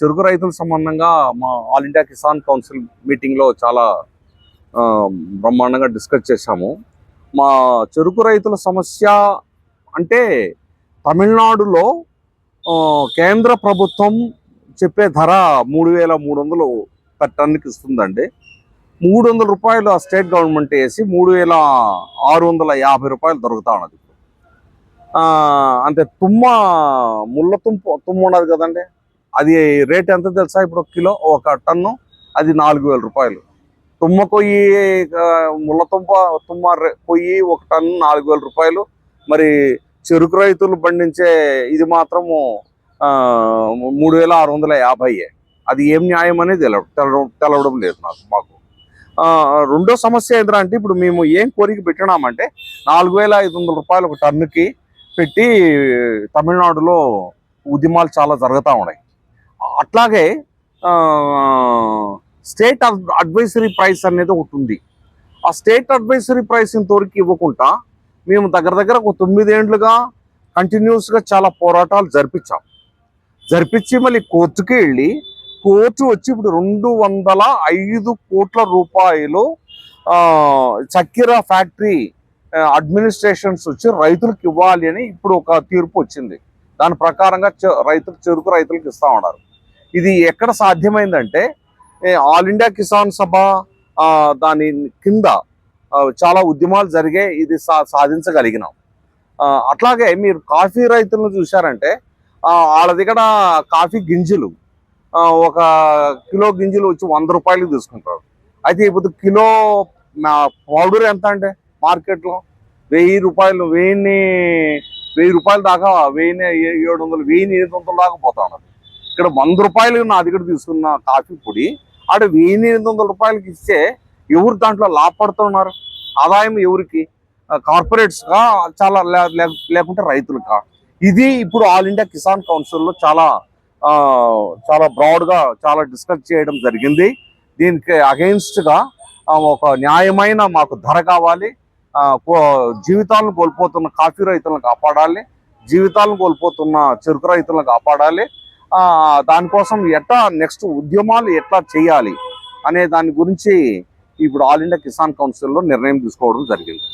చెరుకు రైతుల సంబంధంగా మా ఆల్ ఇండియా కిసాన్ కౌన్సిల్ మీటింగ్లో చాలా బ్రహ్మాండంగా డిస్కస్ చేశాము. మా చెరుకు రైతుల సమస్య అంటే తమిళనాడులో కేంద్ర ప్రభుత్వం చెప్పే ధర 3,300 పర్ టన్నుకి ఇస్తుందండి. 300 రూపాయలు ఆ స్టేట్ గవర్నమెంట్ వేసి 3,650 దొరుకుతా ఉన్నది. అంటే ముళ్ళ తుమ్మ ఉన్నది కదండి, అది రేట్ ఎంత తెలుసా? ఇప్పుడు ఒక టన్ను అది 4,000 రూపాయలు. తుమ్మ కొయ్యి ముళ్ళ తుమ్మ కొయ్యి ఒక టన్ను 4,000 రూపాయలు. మరి చెరుకు రైతులు పండించే ఇది మాత్రము 3,650. అది ఏం న్యాయం అనేది తెలవడం లేదు మాకు. రెండో సమస్య ఏంటంటే, ఇప్పుడు మేము ఏం కోరిక పెట్టినామంటే 4,500 రూపాయలు ఒక టన్నుకి పెట్టి తమిళనాడులో ఉద్యమాలు చాలా జరుగుతూ ఉన్నాయి. అట్లాగే స్టేట్ అడ్వైజరీ ప్రైస్ అనేది ఒకటి ఉంది. ఆ స్టేట్ అడ్వైజరీ ప్రైస్ ఇంతవరకు ఇవ్వకుండా మేము దగ్గర ఒక 9 ఏళ్లుగా కంటిన్యూస్గా చాలా పోరాటాలు జరిపించి మళ్ళీ కోర్టుకి వెళ్ళి కోర్టు వచ్చి ఇప్పుడు 205 కోట్ల రూపాయలు చక్కెర ఫ్యాక్టరీ అడ్మినిస్ట్రేషన్స్ వచ్చి రైతులకు ఇవ్వాలి అని ఇప్పుడు ఒక తీర్పు వచ్చింది. దాని ప్రకారంగా చెరుకు రైతులకు ఇస్తా ఉన్నారు. ఇది ఎక్కడ సాధ్యమైందంటే ఆల్ ఇండియా కిసాన్ సభ దాని కింద చాలా ఉద్యమాలు జరిగాయి. ఇది సాధించగలిగినాం. అట్లాగే మీరు కాఫీ రైతులను చూశారంటే వాళ్ళ దగ్గర కాఫీ గింజలు ఒక కిలో గింజలు వచ్చి 100 రూపాయలకి తీసుకుంటారు. అయితే ఇప్పుడు కిలో పౌడర్ ఎంత అంటే మార్కెట్లో 1,000 రూపాయలు, 1,000 రూపాయల దాకా, 1,700, 1,800 దాకా పోతా ఉన్నది. ఇక్కడ 100 రూపాయలు నా దగ్గర తీసుకున్న కాఫీ పొడి ఆడ 1,800 రూపాయలకి ఇస్తే ఎవరు దాంట్లో లాభపడుతున్నారు? ఆదాయం ఎవరికి? కార్పొరేట్స్గా చాలా, లేకుంటే రైతులుగా? ఇది ఇప్పుడు ఆల్ ఇండియా కిసాన్ కౌన్సిల్లో చాలా బ్రాడ్గా చాలా డిస్కస్ చేయడం జరిగింది. దీనికి అగెయిన్స్ట్గా ఒక న్యాయమైన మాకు ధర కావాలి. జీవితాలను కోల్పోతున్న కాఫీ రైతులను కాపాడాలి, జీవితాలను కోల్పోతున్న చెరుకు రైతులను కాపాడాలి. దానికోసం నెక్స్ట్ ఉద్యమాలు ఎట్లా చేయాలి అనే దాని గురించి ఇప్పుడు ఆల్ ఇండియా కిసాన్ కౌన్సిల్లో నిర్ణయం తీసుకోవడం జరిగింది.